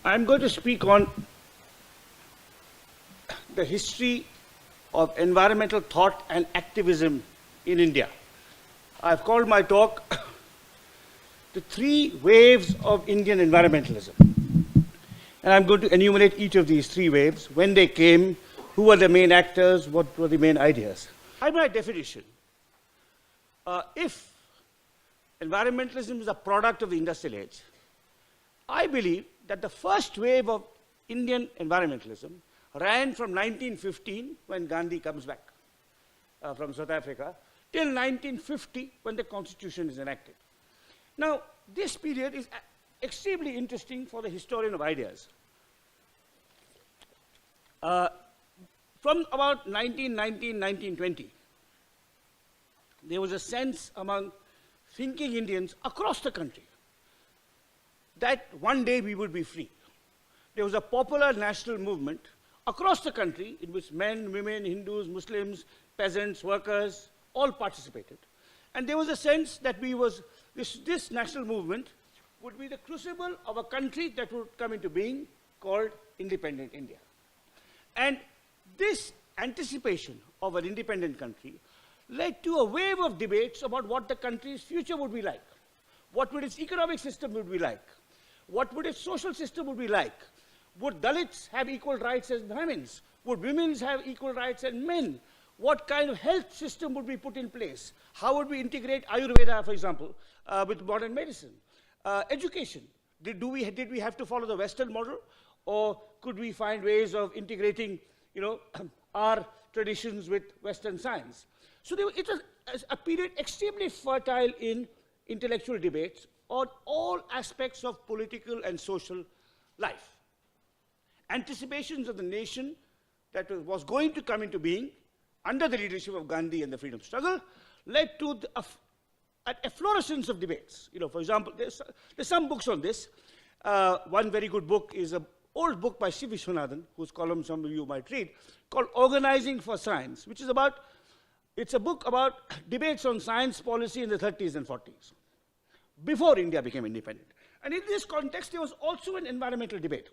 I'm going to speak on the history of environmental thought and activism in India. I've called my talk The Three Waves of Indian Environmentalism. And I'm going to enumerate each of these three waves, when they came, who were the main actors, what were the main ideas. By my definition, if environmentalism is a product of the industrial age, I believe that the first wave of Indian environmentalism ran from 1915, when Gandhi comes back from South Africa, till 1950, when the Constitution is enacted. Now, this period is extremely interesting for the historian of ideas. From about 1919, 1920, there was a sense among thinking Indians across the country that one day we would be free. There was a popular national movement across the country in which men, women, Hindus, Muslims, peasants, workers, all participated. And there was a sense that this national movement would be the crucible of a country that would come into being called independent India. And this anticipation of an independent country led to a wave of debates about what the country's future would be like. What would its economic system would be like? What would its social system would be like? Would Dalits have equal rights as Brahmins? Would women have equal rights as men? What kind of health system would be put in place? How would we integrate Ayurveda, for example, with modern medicine? Education. Did we have to follow the Western model? Or could we find ways of integrating, our traditions with Western science? So it was a period extremely fertile in intellectual debates on all aspects of political and social life. Anticipations of the nation that was going to come into being under the leadership of Gandhi and the freedom struggle led to an efflorescence of debates. For example, there's some books on this. One very good book is an old book by Shiv Vishwanathan, whose column some of you might read, called Organizing for Science, which is it's a book about debates on science policy in the 30s and 40s, before India became independent. And in this context, there was also an environmental debate,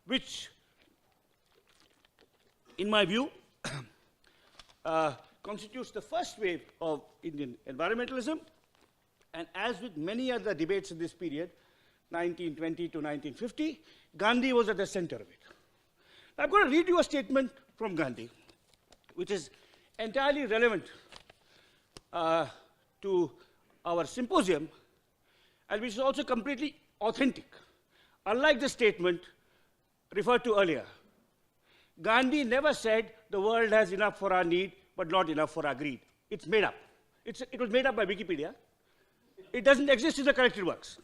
which, in my view, constitutes the first wave of Indian environmentalism. And as with many other debates in this period, 1920 to 1950, Gandhi was at the center of it. Now, I'm going to read you a statement from Gandhi, which is entirely relevant to our symposium, and which is also completely authentic. Unlike the statement referred to earlier, Gandhi never said the world has enough for our need, but not enough for our greed. It's made up. It was made up by Wikipedia. It doesn't exist in the collected works.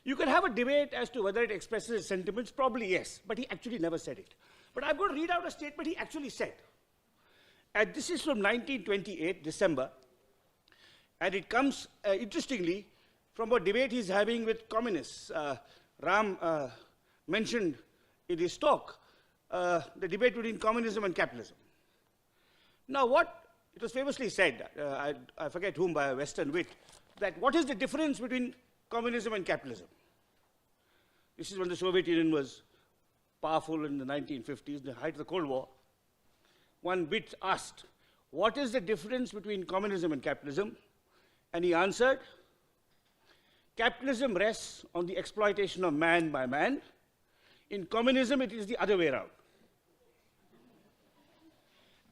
You can have a debate as to whether it expresses his sentiments, probably yes, but he actually never said it. But I'm going to read out a statement he actually said. And this is from 1928, December, and it comes, interestingly, from a debate he's having with communists. Ram mentioned in his talk the debate between communism and capitalism. Now, it was famously said, I forget whom, by a Western wit, that what is the difference between communism and capitalism? This is when the Soviet Union was powerful in the 1950s, the height of the Cold War. One wit asked, what is the difference between communism and capitalism? And he answered, capitalism rests on the exploitation of man by man. In communism, it is the other way around.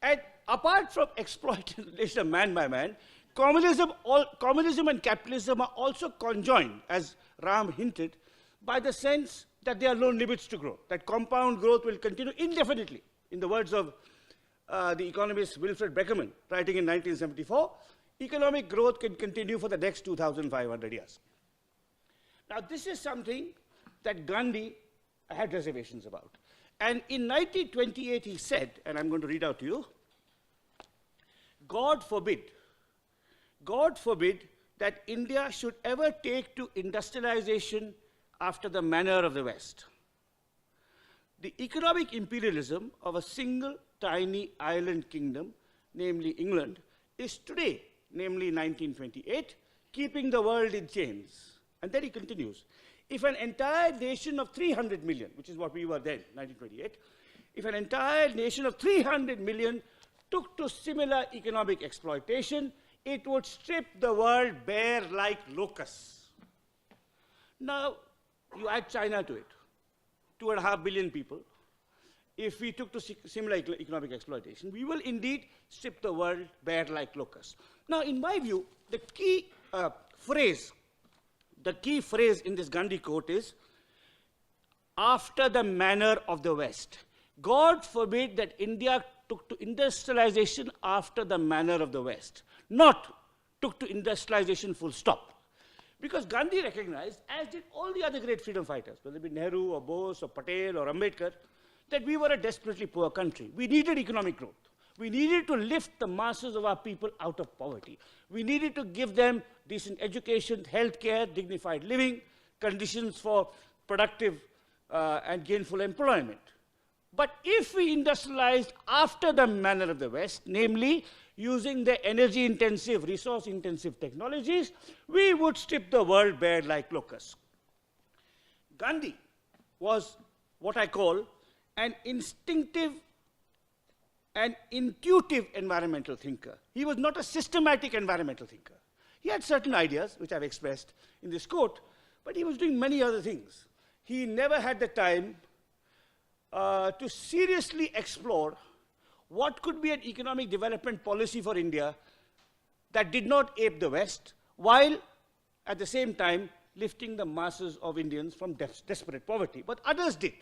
And apart from exploitation of man by man, communism and capitalism are also conjoined, as Ram hinted, by the sense that there are no limits to growth, that compound growth will continue indefinitely. In the words of the economist Wilfred Beckerman, writing in 1974, economic growth can continue for the next 2,500 years. Now, this is something that Gandhi had reservations about. And in 1928, he said, and I'm going to read out to you, God forbid that India should ever take to industrialization after the manner of the West. The economic imperialism of a single tiny island kingdom, namely England, is today, namely 1928, keeping the world in chains. And then he continues, if an entire nation of 300 million, which is what we were then, 1928, if an entire nation of 300 million took to similar economic exploitation, it would strip the world bare like locusts. Now, you add China to it, 2.5 billion people. If we took to similar economic exploitation, we will indeed strip the world bare like locusts. Now, in my view, the key phrase in this Gandhi quote is, after the manner of the West. God forbid that India took to industrialization after the manner of the West, not took to industrialization full stop. Because Gandhi recognized, as did all the other great freedom fighters, whether it be Nehru or Bose or Patel or Ambedkar, that we were a desperately poor country. We needed economic growth. We needed to lift the masses of our people out of poverty. We needed to give them decent education, healthcare, dignified living, conditions for productive and gainful employment. But if we industrialized after the manner of the West, namely using the energy-intensive, resource-intensive technologies, we would strip the world bare like locusts. Gandhi was what I call an instinctive and intuitive environmental thinker. He was not a systematic environmental thinker. He had certain ideas, which I've expressed in this quote, but he was doing many other things. He never had the time to seriously explore what could be an economic development policy for India that did not ape the West, while at the same time lifting the masses of Indians from desperate poverty. But others did.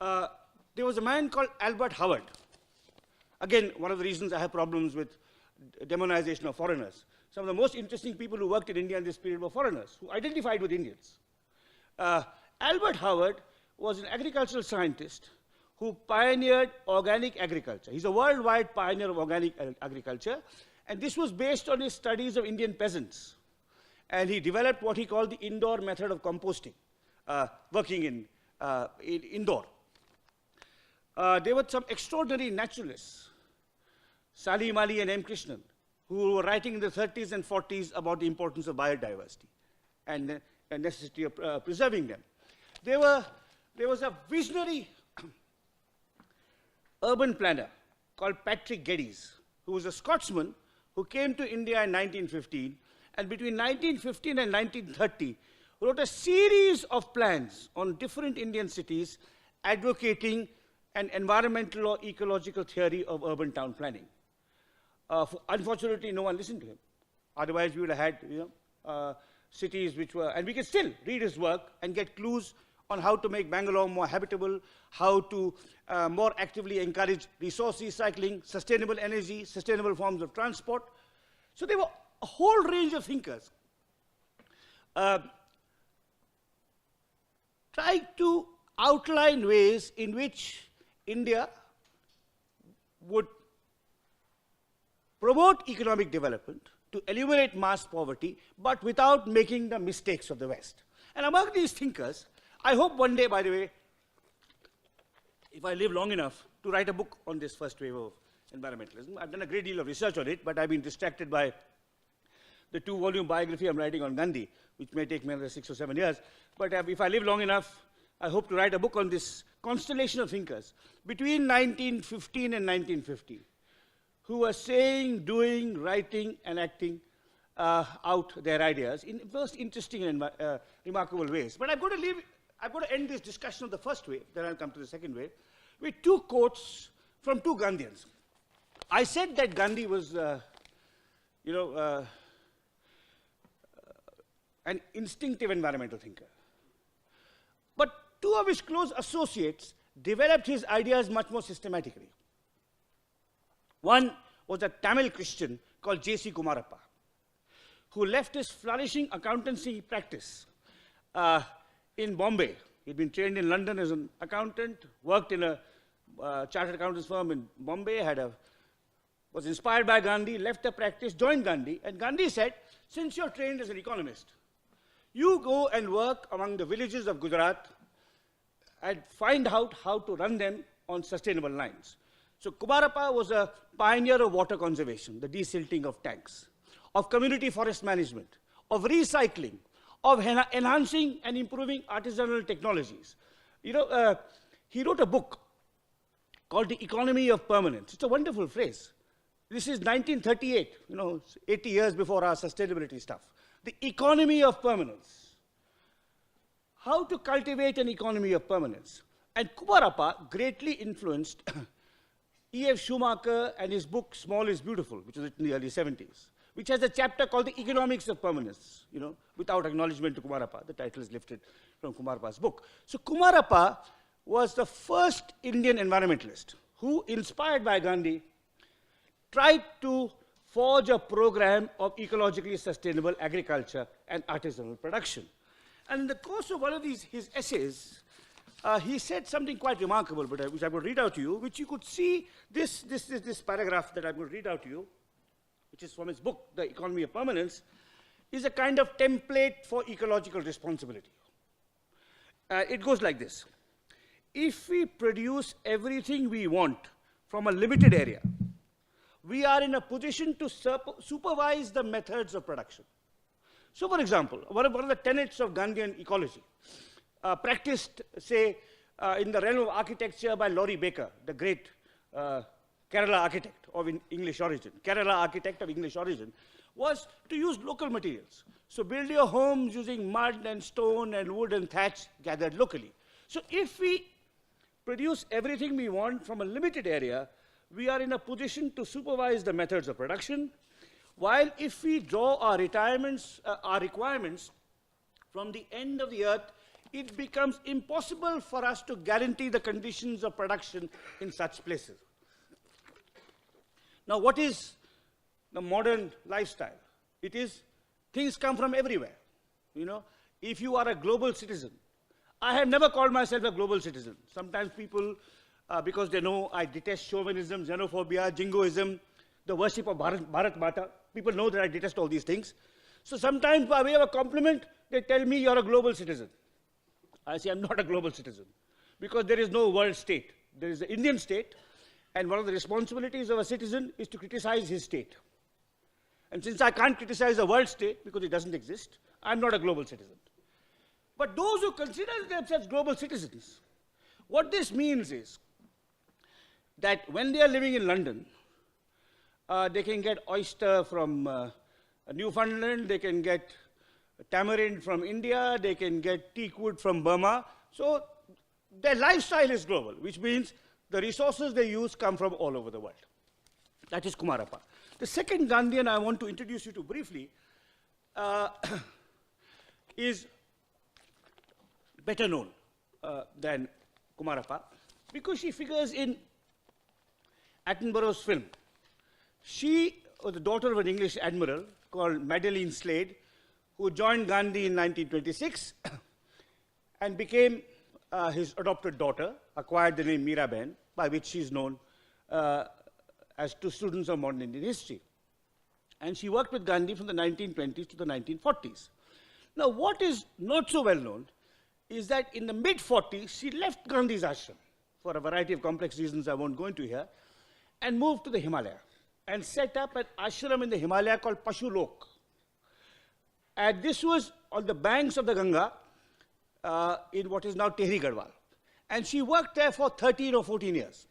There was a man called Albert Howard. Again, one of the reasons I have problems with demonization of foreigners. Some of the most interesting people who worked in India in this period were foreigners, who identified with Indians. Albert Howard was an agricultural scientist who pioneered organic agriculture. He's a worldwide pioneer of organic agriculture, and this was based on his studies of Indian peasants. And he developed what he called the indoor method of composting, working in indoor. There were some extraordinary naturalists, Salim Ali and M. Krishnan, who were writing in the 30s and 40s about the importance of biodiversity and the necessity of preserving them. There was a visionary urban planner called Patrick Geddes, who was a Scotsman who came to India in 1915, and between 1915 and 1930 wrote a series of plans on different Indian cities advocating an environmental or ecological theory of urban town planning. Unfortunately, no one listened to him. Otherwise, we would have had cities which were, and we can still read his work and get clues on how to make Bangalore more habitable, how to more actively encourage resource recycling, sustainable energy, sustainable forms of transport. So there were a whole range of thinkers trying to outline ways in which India would promote economic development to eliminate mass poverty, but without making the mistakes of the West. And among these thinkers, I hope one day, by the way, if I live long enough, to write a book on this first wave of environmentalism. I've done a great deal of research on it, but I've been distracted by the 2-volume biography I'm writing on Gandhi, which may take me another 6 or 7 years. But if I live long enough, I hope to write a book on this constellation of thinkers between 1915 and 1950, who were saying, doing, writing, and acting out their ideas in most interesting and remarkable ways. But I've got to end this discussion of the first wave, then I'll come to the second wave, with 2 quotes from 2 Gandhians. I said that Gandhi was, an instinctive environmental thinker. But 2 of his close associates developed his ideas much more systematically. One was a Tamil Christian called J.C. Kumarappa, who left his flourishing accountancy practice in Bombay. He'd been trained in London as an accountant, worked in a chartered accountants firm in Bombay, was inspired by Gandhi, left the practice, joined Gandhi, and Gandhi said, since you're trained as an economist, you go and work among the villages of Gujarat and find out how to run them on sustainable lines. So Kumarappa was a pioneer of water conservation, the desilting of tanks, of community forest management, of recycling, of enhancing and improving artisanal technologies. You know, he wrote a book called The Economy of Permanence. It's a wonderful phrase. This is 1938, you know, 80 years before our sustainability stuff. The economy of permanence. How to cultivate an economy of permanence. And Kumarappa greatly influenced E.F. Schumacher and his book, Small is Beautiful, which was written in the early 70s, which has a chapter called The Economics of Permanence, you know, without acknowledgement to Kumarappa. The title is lifted from Kumarappa's book. So Kumarappa was the first Indian environmentalist who, inspired by Gandhi, tried to forge a program of ecologically sustainable agriculture and artisanal production. And in the course of one of his essays, he said something quite remarkable, which I will read out to you, which you could see this paragraph that I will read out to you, which is from his book, The Economy of Permanence, is a kind of template for ecological responsibility. It goes like this. If we produce everything we want from a limited area, we are in a position to supervise the methods of production. So, for example, one of the tenets of Gandhian ecology, practiced, say, in the realm of architecture by Laurie Baker, the great Kerala architect of English origin, was to use local materials. So build your homes using mud and stone and wood and thatch gathered locally. So if we produce everything we want from a limited area, we are in a position to supervise the methods of production, while if we draw our requirements from the end of the earth, it becomes impossible for us to guarantee the conditions of production in such places. Now, what is the modern lifestyle? It is things come from everywhere. You know, if you are a global citizen, I have never called myself a global citizen. Sometimes people, because they know I detest chauvinism, xenophobia, jingoism, the worship of Bharat Mata, people know that I detest all these things. So sometimes by way of a compliment, they tell me you're a global citizen. I say I'm not a global citizen, because there is no world state. There is the Indian state, and one of the responsibilities of a citizen is to criticize his state. And since I can't criticize the world state because it doesn't exist, I'm not a global citizen. But those who consider themselves global citizens, what this means is that when they are living in London, they can get oyster from Newfoundland, they can get tamarind from India, they can get teak wood from Burma. So their lifestyle is global, which means the resources they use come from all over the world. That is Kumarappa. The second Gandhian I want to introduce you to briefly is better known than Kumarappa, because she figures in Attenborough's film. She was the daughter of an English admiral called Madeline Slade, who joined Gandhi in 1926 and became his adopted daughter, acquired the name Miraben, by which she is known as to students of modern Indian history. And she worked with Gandhi from the 1920s to the 1940s. Now, what is not so well known is that in the mid-40s, she left Gandhi's ashram for a variety of complex reasons I won't go into here, and moved to the Himalaya and set up an ashram in the Himalaya called Pashulok. And this was on the banks of the Ganga in what is now Tehri Garhwal. And she worked there for 13 or 14 years.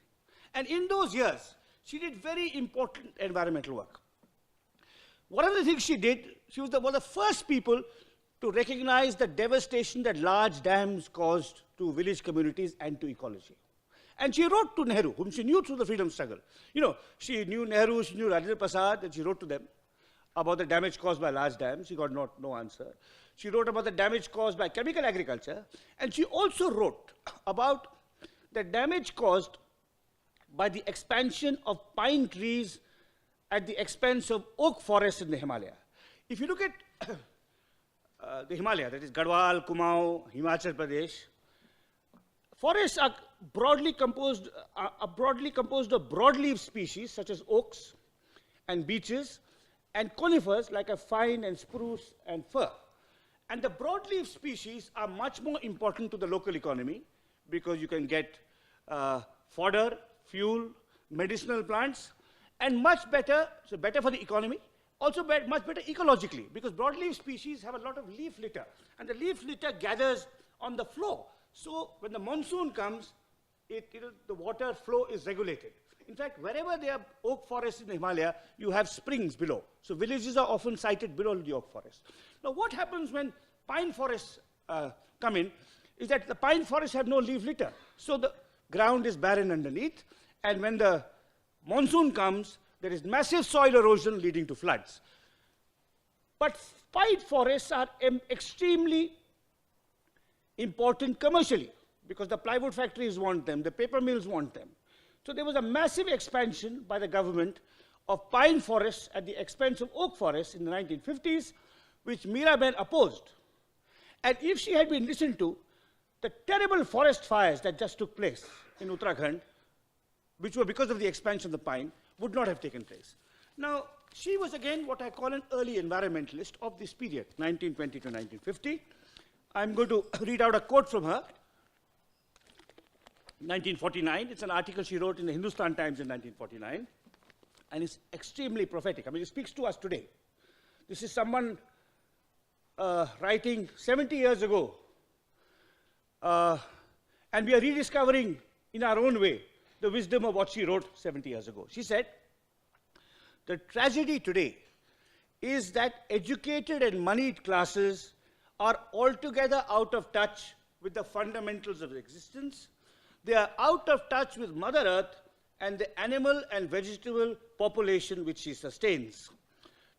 And in those years, she did very important environmental work. One of the things she did, she was one of the first people to recognize the devastation that large dams caused to village communities and to ecology. And she wrote to Nehru, whom she knew through the freedom struggle. You know, she knew Nehru, she knew Rajendra Prasad, and she wrote to them about the damage caused by large dams. She got no answer. She wrote about the damage caused by chemical agriculture, and she also wrote about the damage caused by the expansion of pine trees at the expense of oak forests in the Himalaya. If you look at the Himalaya, that is Garhwal, Kumaon, Himachal Pradesh, forests are broadly composed of broadleaf species such as oaks and beeches, and conifers like a pine and spruce and fir. And the broadleaf species are much more important to the local economy because you can get fodder, fuel, medicinal plants, and much better, so better for the economy, also much better ecologically, because broadleaf species have a lot of leaf litter, and the leaf litter gathers on the floor. So when the monsoon comes, the water flow is regulated. In fact, wherever there are oak forests in the Himalaya, you have springs below. So villages are often sited below the oak forest. Now what happens when pine forests come in is that the pine forests have no leaf litter. So the ground is barren underneath, and when the monsoon comes, there is massive soil erosion leading to floods. But pine forests are extremely important commercially, because the plywood factories want them, the paper mills want them. So there was a massive expansion by the government of pine forests at the expense of oak forests in the 1950s, which Miraben opposed. And if she had been listened to, the terrible forest fires that just took place in Uttarakhand, which were because of the expansion of the pine, would not have taken place. Now, she was again what I call an early environmentalist of this period, 1920 to 1950. I'm going to read out a quote from her. 1949, it's an article she wrote in the Hindustan Times in 1949, and it's extremely prophetic. I mean, it speaks to us today. This is someone writing 70 years ago, and we are rediscovering in our own way the wisdom of what she wrote 70 years ago. She said, "The tragedy today is that educated and moneyed classes are altogether out of touch with the fundamentals of existence. They are out of touch with Mother Earth and the animal and vegetable population which she sustains.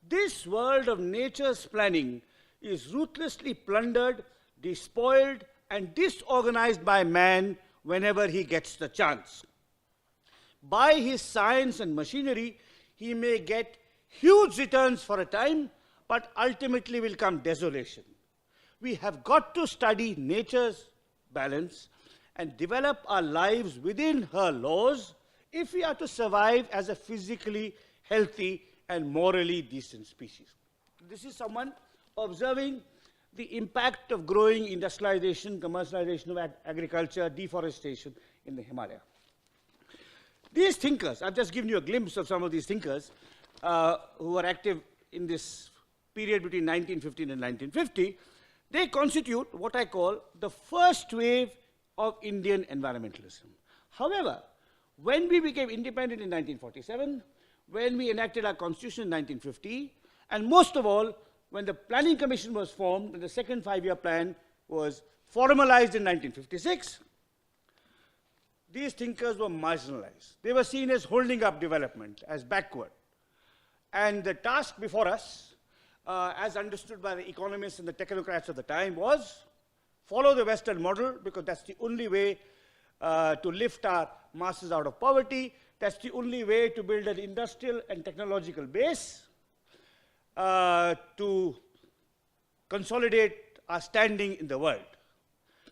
This world of nature's planning is ruthlessly plundered, despoiled, and disorganized by man whenever he gets the chance. By his science and machinery, he may get huge returns for a time, but ultimately will come desolation. We have got to study nature's balance and develop our lives within her laws if we are to survive as a physically healthy and morally decent species." This is someone observing the impact of growing industrialization, commercialization of agriculture, deforestation in the Himalaya. These thinkers, I've just given you a glimpse of some of these thinkers who were active in this period between 1915 and 1950. They constitute what I call the first wave of Indian environmentalism. However, when we became independent in 1947, when we enacted our constitution in 1950, and most of all, when the Planning Commission was formed and the second five-year plan was formalized in 1956, these thinkers were marginalized. They were seen as holding up development, as backward. And the task before us, as understood by the economists and the technocrats of the time, was follow the Western model, because that's the only way to lift our masses out of poverty. That's the only way to build an industrial and technological base, to consolidate our standing in the world.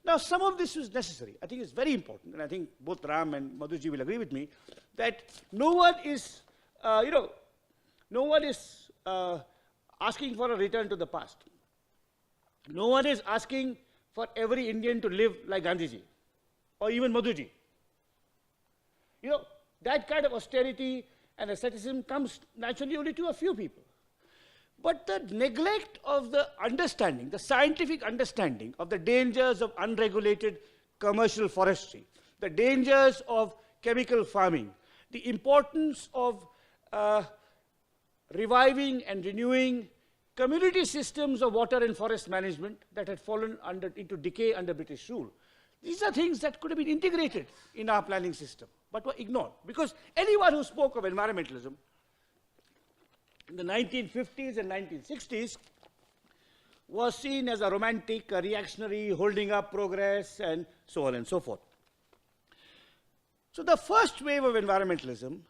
Now, some of this is necessary. I think it's very important, and I think both Ram and Madhuji will agree with me, that no one is, asking for a return to the past. No one is asking for every Indian to live like Gandhiji, or even Madhuji. That kind of austerity and asceticism comes naturally only to a few people. But the neglect of the understanding, the scientific understanding of the dangers of unregulated commercial forestry, the dangers of chemical farming, the importance of reviving and renewing community systems of water and forest management that had fallen into decay under British rule. These are things that could have been integrated in our planning system, but were ignored. Because anyone who spoke of environmentalism in the 1950s and 1960s was seen as a romantic, a reactionary, holding up progress, and so on and so forth. So the first wave of environmentalism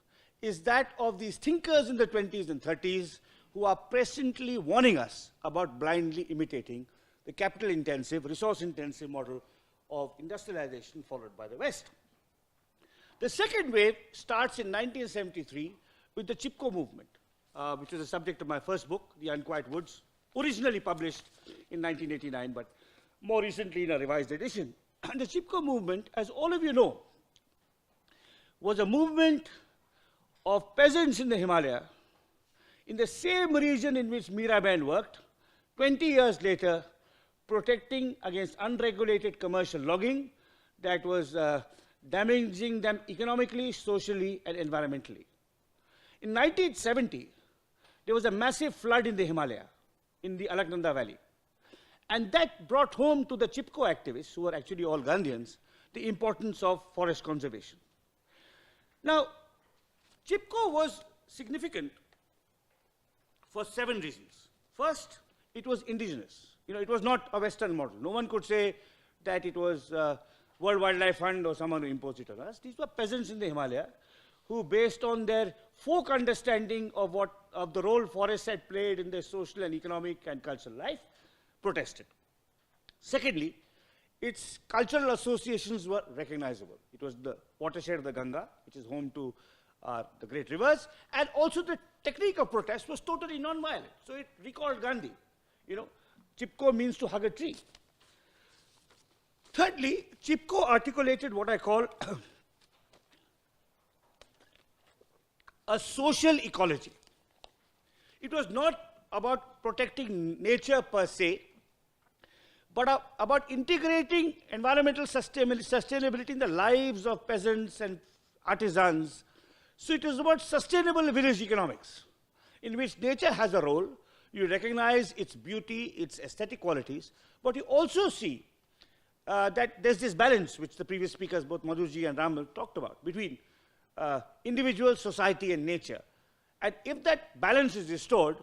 is that of these thinkers in the 20s and 30s who are presently warning us about blindly imitating the capital-intensive, resource-intensive model of industrialization followed by the West. The second wave starts in 1973 with the Chipko movement, which was the subject of my first book, The Unquiet Woods, originally published in 1989, but more recently in a revised edition. And the Chipko movement, as all of you know, was a movement of peasants in the Himalaya in the same region in which Miraben worked, 20 years later, protecting against unregulated commercial logging that was damaging them economically, socially, and environmentally. In 1970, there was a massive flood in the Himalaya, in the Alaknanda Valley. And that brought home to the Chipko activists, who were actually all Gandhians, the importance of forest conservation. Now, Chipko was significant for 7 reasons. First, it was indigenous. It was not a Western model. No one could say that it was World Wildlife Fund or someone who imposed it on us. These were peasants in the Himalaya who, based on their folk understanding of the role forests had played in their social and economic and cultural life, protested. Secondly, its cultural associations were recognizable. It was the watershed of the Ganga, which is home to the great rivers, and also the technique of protest was totally non-violent. So it recalled Gandhi. Chipko means to hug a tree. Thirdly, Chipko articulated what I call a social ecology. It was not about protecting nature per se, but about integrating environmental sustainability in the lives of peasants and artisans. So it was about sustainable village economics, in which nature has a role. You recognize its beauty, its aesthetic qualities, but you also see that there's this balance, which the previous speakers, both Madhurji and Ram, talked about, between individual, society, and nature. And if that balance is restored,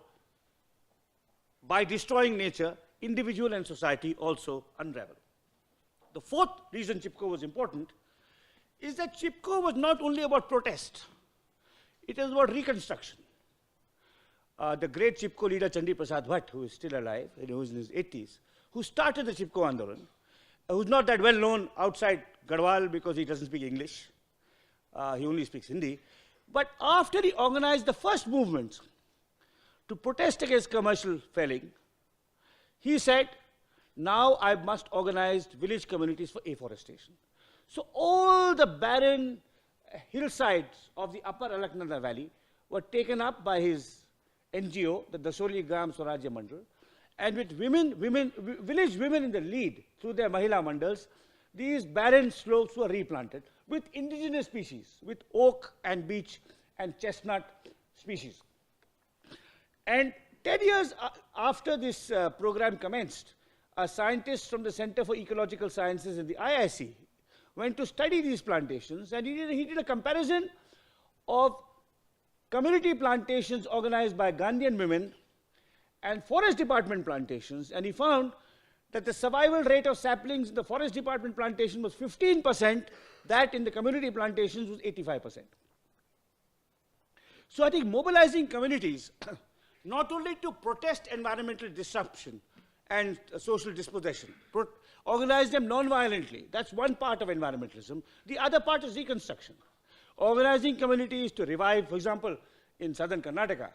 by destroying nature, individual and society also unravel. The fourth reason Chipko was important is that Chipko was not only about protest, it was about reconstruction. The great Chipko leader Chandi Prasad Bhatt, who is still alive, and who is in his 80s, who started the Chipko Andolan, who's not that well known outside Garhwal because he doesn't speak English. He only speaks Hindi. But after he organized the first movement to protest against commercial felling, he said, now I must organize village communities for afforestation. So all the barren hillsides of the upper Alaknanda Valley were taken up by his NGO, the Dasoli Gram Swarajya Mandal, and with village women in the lead through their Mahila Mandals, these barren slopes were replanted with indigenous species, with oak and beech and chestnut species. And 10 years after this program commenced, a scientist from the Center for Ecological Sciences in the IIC went to study these plantations, and he did a comparison of community plantations organized by Gandhian women and forest department plantations, and he found that the survival rate of saplings in the forest department plantation was 15%, that in the community plantations was 85%. So I think mobilizing communities, not only to protest environmental disruption and social dispossession, organize them non-violently, that's one part of environmentalism. The other part is reconstruction. Organizing communities to revive, for example, in southern Karnataka,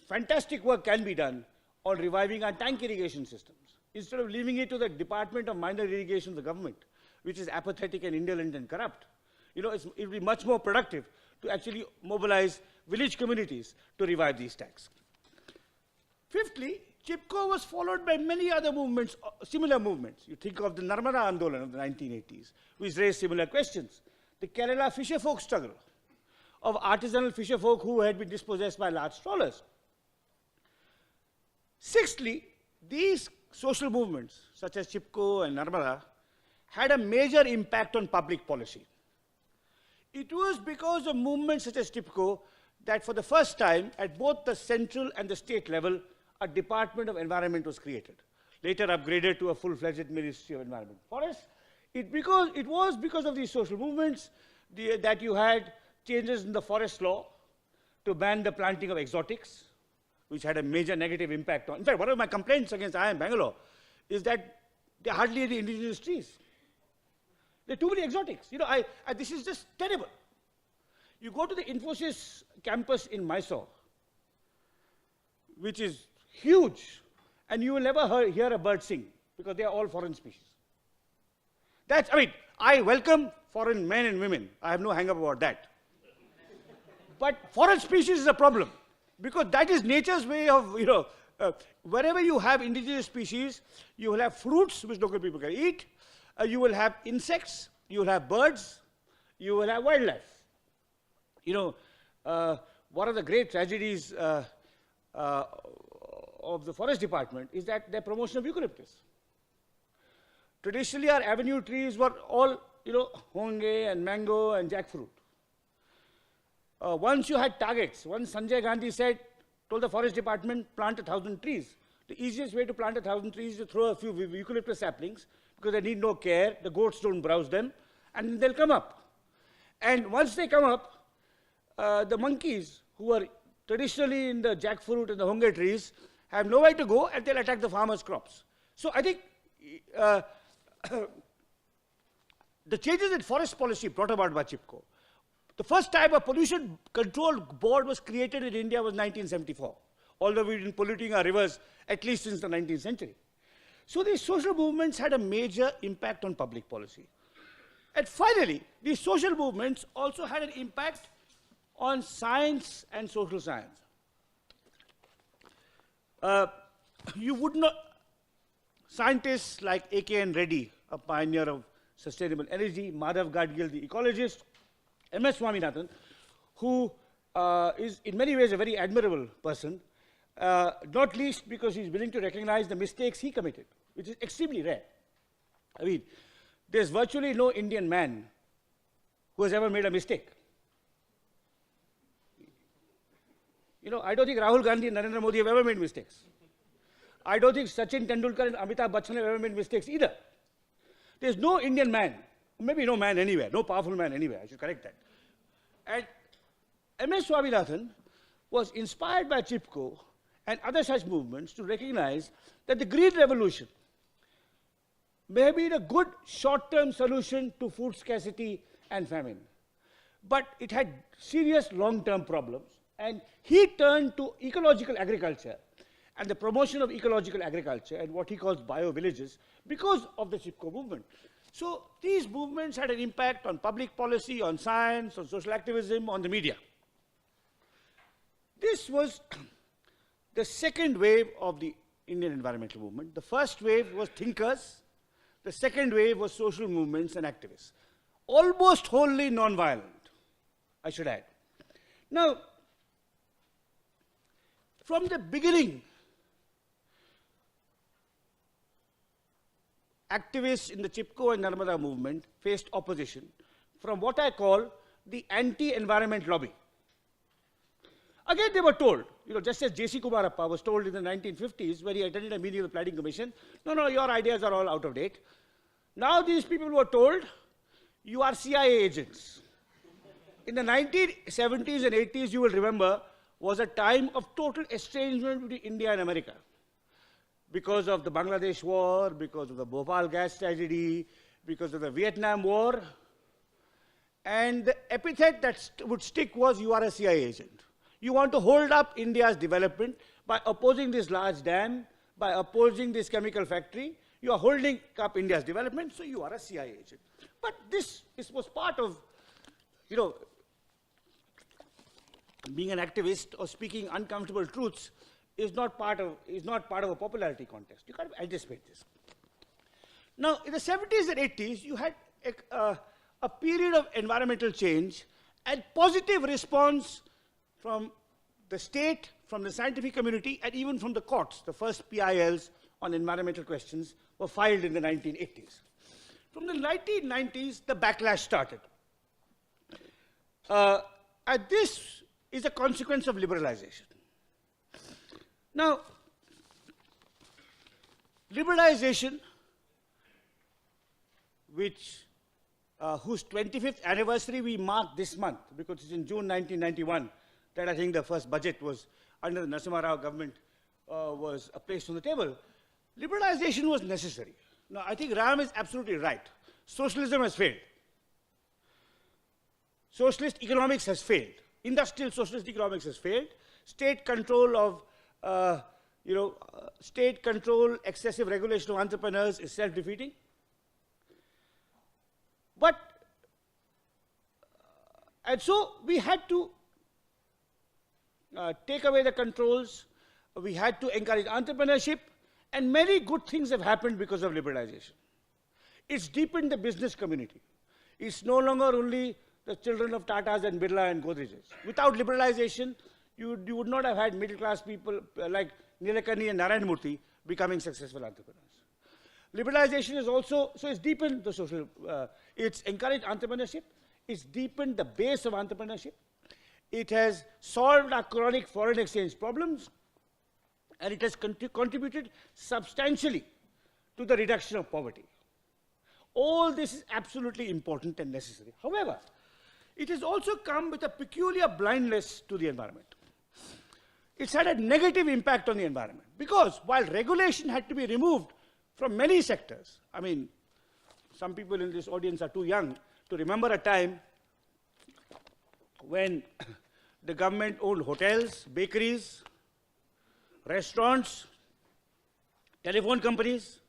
fantastic work can be done on reviving our tank irrigation systems. Instead of leaving it to the Department of Minor Irrigation of the government, which is apathetic and indolent and corrupt, it will be much more productive to actually mobilize village communities to revive these tanks. Fifthly, Chipko was followed by many other movements, similar movements. You think of the Narmada Andolan of the 1980s, which raised similar questions. The Kerala fisher folk struggle of artisanal fisher folk who had been dispossessed by large trawlers. Sixthly, these social movements, such as Chipko and Narmada, had a major impact on public policy. It was because of movements such as Chipko that for the first time, at both the central and the state level, a Department of Environment was created, later upgraded to a full-fledged Ministry of Environment and Forests. It was because of these social movements that you had changes in the forest law to ban the planting of exotics, which had a major negative impact on. In fact, one of my complaints against IIM Bangalore is that there are hardly any indigenous trees. There are too many exotics. This is just terrible. You go to the Infosys campus in Mysore, which is huge, and you will never hear a bird sing because they are all foreign species. I welcome foreign men and women. I have no hang-up about that. But forest species is a problem, because that is nature's way of, wherever you have indigenous species, you will have fruits which local people can eat, you will have insects, you will have birds, you will have wildlife. One of the great tragedies of the forest department is that their promotion of eucalyptus. Traditionally, our avenue trees were all, honge and mango and jackfruit. Once you had targets, once Sanjay Gandhi told the forest department, plant 1,000 trees. The easiest way to plant 1,000 trees is to throw a few eucalyptus saplings, because they need no care, the goats don't browse them, and they'll come up. And once they come up, the monkeys, who are traditionally in the jackfruit and the honge trees, have nowhere to go, and they'll attack the farmers' crops. So I think the changes in forest policy brought about by CIPCO. The first time a pollution control board was created in India was 1974, although we've been polluting our rivers at least since the 19th century. So these social movements had a major impact on public policy. And finally, these social movements also had an impact on science and social science. You would not, scientists like A.K.N. Reddy, a pioneer of sustainable energy, Madhav Gadgil, the ecologist, M.S. Swaminathan, who is in many ways a very admirable person, not least because he's willing to recognize the mistakes he committed, which is extremely rare. I mean, there's virtually no Indian man who has ever made a mistake. I don't think Rahul Gandhi and Narendra Modi have ever made mistakes. I don't think Sachin Tendulkar and Amitabh Bachchan have ever made mistakes either. There's no Indian man, maybe no man anywhere, no powerful man anywhere, I should correct that. And M.S. Swaminathan was inspired by CIPCO and other such movements to recognize that the Green Revolution may have been a good short-term solution to food scarcity and famine, but it had serious long-term problems, and he turned to ecological agriculture and the promotion of ecological agriculture and what he calls bio-villages because of the CIPCO movement. So these movements had an impact on public policy, on science, on social activism, on the media. This was the second wave of the Indian environmental movement. The first wave was thinkers. The second wave was social movements and activists. Almost wholly non-violent, I should add. Now, from the beginning, activists in the CIPCO and Narmada movement faced opposition from what I call the anti-environment lobby. Again, they were told, just as J.C. Kumarappa was told in the 1950s when he attended a meeting of the Planning Commission, no, your ideas are all out of date. Now these people were told, you are CIA agents. In the 1970s and 80s, you will remember, was a time of total estrangement between India and America. Because of the Bangladesh war, because of the Bhopal gas tragedy, because of the Vietnam War. And the epithet that would stick was, you are a CIA agent. You want to hold up India's development by opposing this large dam, by opposing this chemical factory. You are holding up India's development, so you are a CIA agent. But this was part of, being an activist or speaking uncomfortable truths is not part of a popularity contest. You can't anticipate this. Now, in the 70s and 80s, you had a period of environmental change and positive response from the state, from the scientific community, and even from the courts. The first PILs on environmental questions were filed in the 1980s. From the 1990s, the backlash started. And this is a consequence of liberalization. Now, liberalization, whose 25th anniversary we mark this month, because it's in June 1991 that I think the first budget was under the Narasimha Rao government was placed on the table. Liberalization was necessary. Now, I think Ram is absolutely right. Socialism has failed. Socialist economics has failed. Industrial socialist economics has failed. State control of, state control, excessive regulation of entrepreneurs is self-defeating. But, and so we had to take away the controls. We had to encourage entrepreneurship, and many good things have happened because of liberalization. It's deepened the business community. It's no longer only the children of Tatas and Birla and Godrej's. Without liberalization, you would not have had middle-class people like Nilekani and Narayan Murthy becoming successful entrepreneurs. Liberalization is also, so it's deepened the social, it's encouraged entrepreneurship, it's deepened the base of entrepreneurship, it has solved our chronic foreign exchange problems, and it has contributed substantially to the reduction of poverty. All this is absolutely important and necessary. However, it has also come with a peculiar blindness to the environment. It's had a negative impact on the environment, because while regulation had to be removed from many sectors, I mean, some people in this audience are too young to remember a time when the government owned hotels, bakeries, restaurants, telephone companies,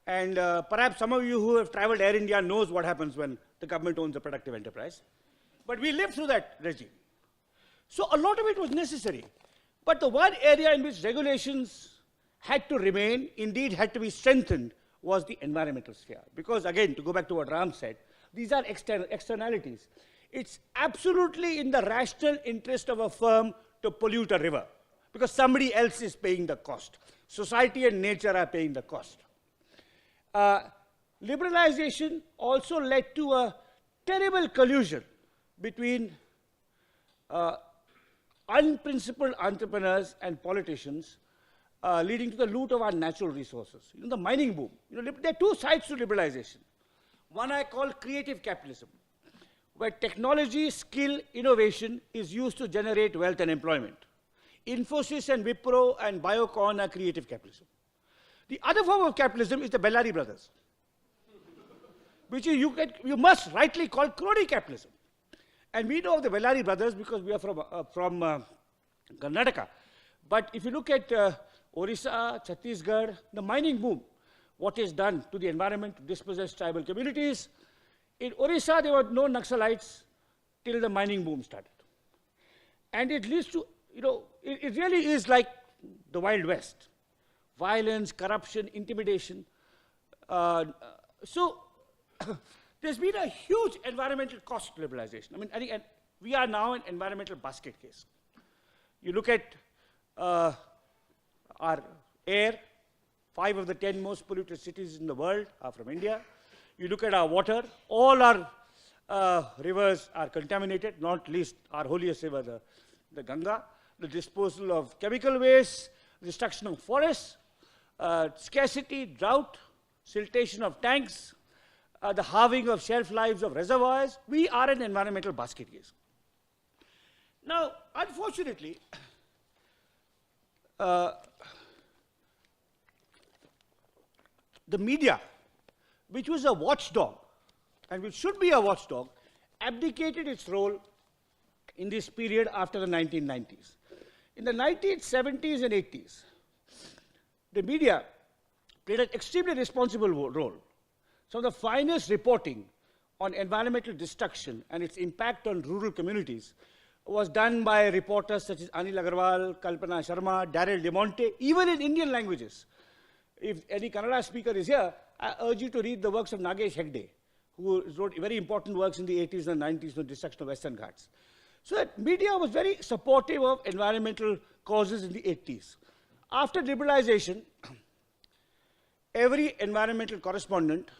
and perhaps some of you who have traveled Air India knows what happens when the government owns a productive enterprise. But we lived through that regime. So a lot of it was necessary. But the one area in which regulations had to remain, indeed had to be strengthened, was the environmental sphere. Because again, to go back to what Ram said, these are externalities. It's absolutely in the rational interest of a firm to pollute a river, because somebody else is paying the cost. Society and nature are paying the cost. Liberalization also led to a terrible collusion between unprincipled entrepreneurs and politicians, leading to the loot of our natural resources. You know, the mining boom. You know, there are two sides to liberalization. One I call creative capitalism, where technology, skill, innovation is used to generate wealth and employment. Infosys and Wipro and Biocon are creative capitalism. The other form of capitalism is the Bellari brothers, which is you must rightly call crony capitalism. And we know of the Bellari brothers because we are from Karnataka. But if you look at Orissa, Chhattisgarh, the mining boom, what is done to the environment to dispossess tribal communities. In Orissa, there were no Naxalites till the mining boom started. And it leads to, you know, it really is like the Wild West. Violence, corruption, intimidation. So there's been a huge environmental cost to liberalization. I mean, I think we are now an environmental basket case. You look at our air, 5 of the 10 most polluted cities in the world are from India. You look at our water, all our rivers are contaminated, not least our holiest river, the Ganga. The disposal of chemical waste, destruction of forests, scarcity, drought, siltation of tanks, the halving of shelf lives of reservoirs. We are an environmental basket case. Now, unfortunately, the media, which was a watchdog, and which should be a watchdog, abdicated its role in this period after the 1990s. In the 1970s and 80s, the media played an extremely responsible role. Some of the finest reporting on environmental destruction and its impact on rural communities was done by reporters such as Anil Agarwal, Kalpana Sharma, Daryl De Monte, even in Indian languages. If any Kannada speaker is here, I urge you to read the works of Nagesh Hegde, who wrote very important works in the 80s and 90s on the destruction of Western Ghats. So that media was very supportive of environmental causes in the 80s. After liberalization, every environmental correspondent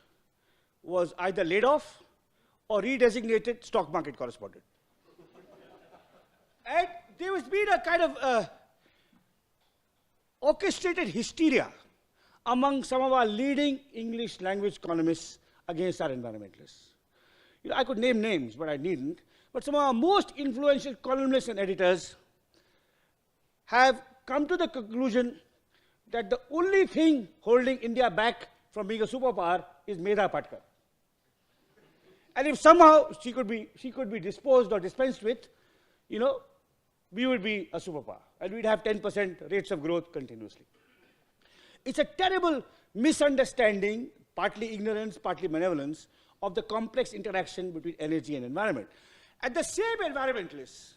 was either laid off or redesignated stock market correspondent. And there has been a kind of orchestrated hysteria among some of our leading English language economists against our environmentalists. You know, I could name names, but I needn't. But some of our most influential columnists and editors have come to the conclusion that the only thing holding India back from being a superpower is Medha Patkar. And if somehow she could be disposed or dispensed with, you know, we would be a superpower, and we'd have 10% rates of growth continuously. It's a terrible misunderstanding, partly ignorance, partly malevolence, of the complex interaction between energy and environment. And the same environmentalists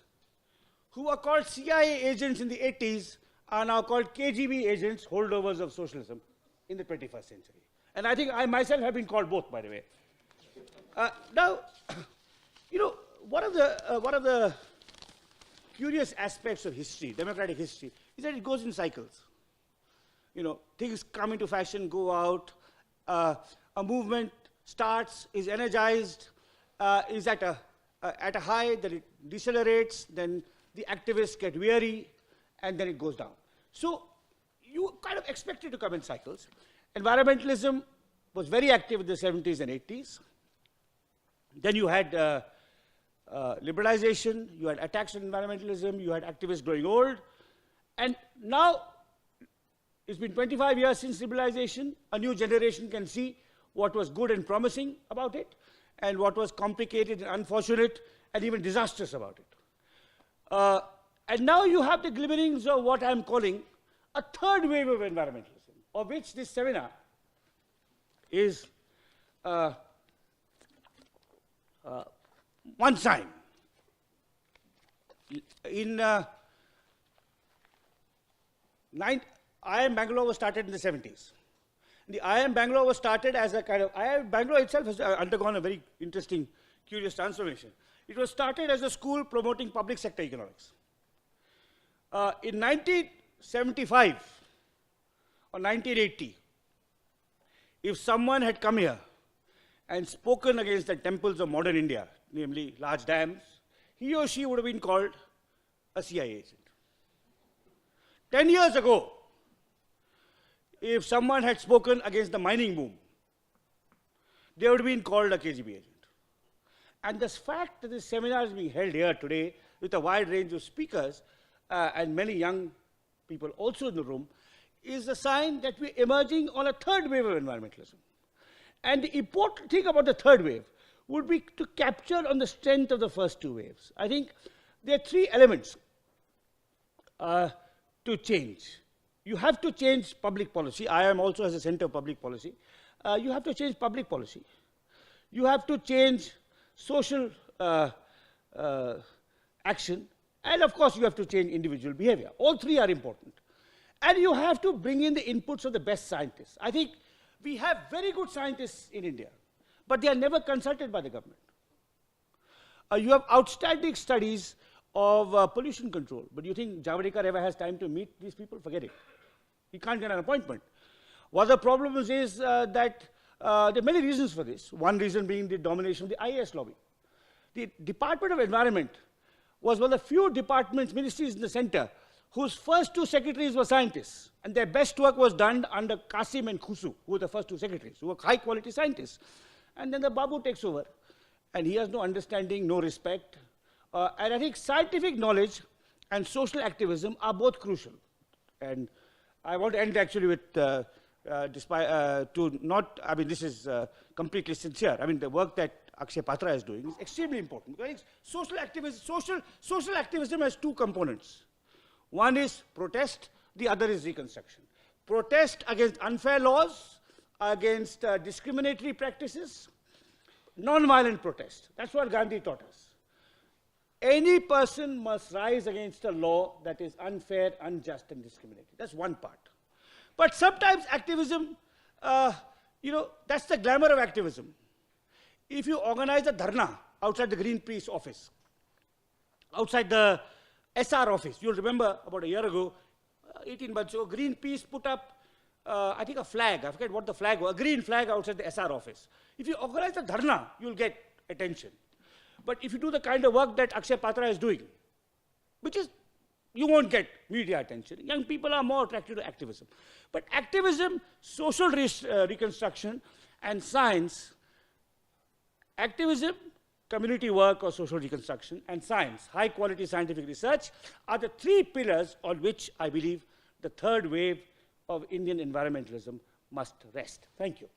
who were called CIA agents in the 80s are now called KGB agents, holdovers of socialism in the 21st century. And I think I myself have been called both, by the way. Now, you know, one of the curious aspects of history, democratic history, is that it goes in cycles. You know, things come into fashion, go out, a movement starts, is energized, is at a high, then it decelerates, then the activists get weary, and then it goes down. So you kind of expect it to come in cycles. Environmentalism was very active in the 70s and 80s. Then you had liberalization, you had attacks on environmentalism, you had activists growing old, and now it's been 25 years since liberalization. A new generation can see what was good and promising about it, and what was complicated and unfortunate and even disastrous about it. And now you have the glimmerings of what I'm calling a third wave of environmentalism, of which this seminar is one sign. In IIM Bangalore was started in the 70s. The IIM Bangalore was started as a kind of, IIM Bangalore itself has undergone a very interesting, curious transformation. It was started as a school promoting public sector economics. In 1975 or 1980, if someone had come here and spoken against the temples of modern India, namely large dams, he or she would have been called a CIA agent. 10 years ago, if someone had spoken against the mining boom, they would have been called a KGB agent. And the fact that this seminar is being held here today with a wide range of speakers and many young people also in the room is a sign that we're emerging on a third wave of environmentalism. And the important thing about the third wave would be to capture on the strength of the first two waves. I think there are three elements to change. You have to change public policy. I am also as a center of public policy. You have to change public policy. You have to change social action. And of course, you have to change individual behavior. All three are important. And you have to bring in the inputs of the best scientists. I think we have very good scientists in India, but they are never consulted by the government. You have outstanding studies of pollution control, but do you think Javadekar ever has time to meet these people? Forget it. He can't get an appointment. One of the problems is that there are many reasons for this. One reason being the domination of the IAS lobby. The Department of Environment was one of the few departments, ministries in the center, whose first two secretaries were scientists. And their best work was done under Qasim and Khusu, who were the first two secretaries, who were high-quality scientists. And then the Babu takes over, and he has no understanding, no respect. And I think scientific knowledge and social activism are both crucial. And I want to end actually with, this is completely sincere. I mean, the work that Akshay Patra is doing is extremely important. Because social activism has two components. One is protest, the other is reconstruction. Protest against unfair laws, against discriminatory practices, non-violent protest. That's what Gandhi taught us. Any person must rise against a law that is unfair, unjust, and discriminatory. That's one part. But sometimes activism, that's the glamour of activism. If you organize a dharna outside the Greenpeace office, outside the SR office, you'll remember about a year ago, 18 months ago, Greenpeace put up, I think a flag, I forget what the flag was, a green flag outside the SR office. If you organize a dharna, you'll get attention. But if you do the kind of work that Akshay Patra is doing, which is, you won't get media attention. Young people are more attracted to activism. But activism, social reconstruction, and science, activism, community work or social reconstruction, and science, high-quality scientific research, are the three pillars on which I believe the third wave of Indian environmentalism must rest. Thank you.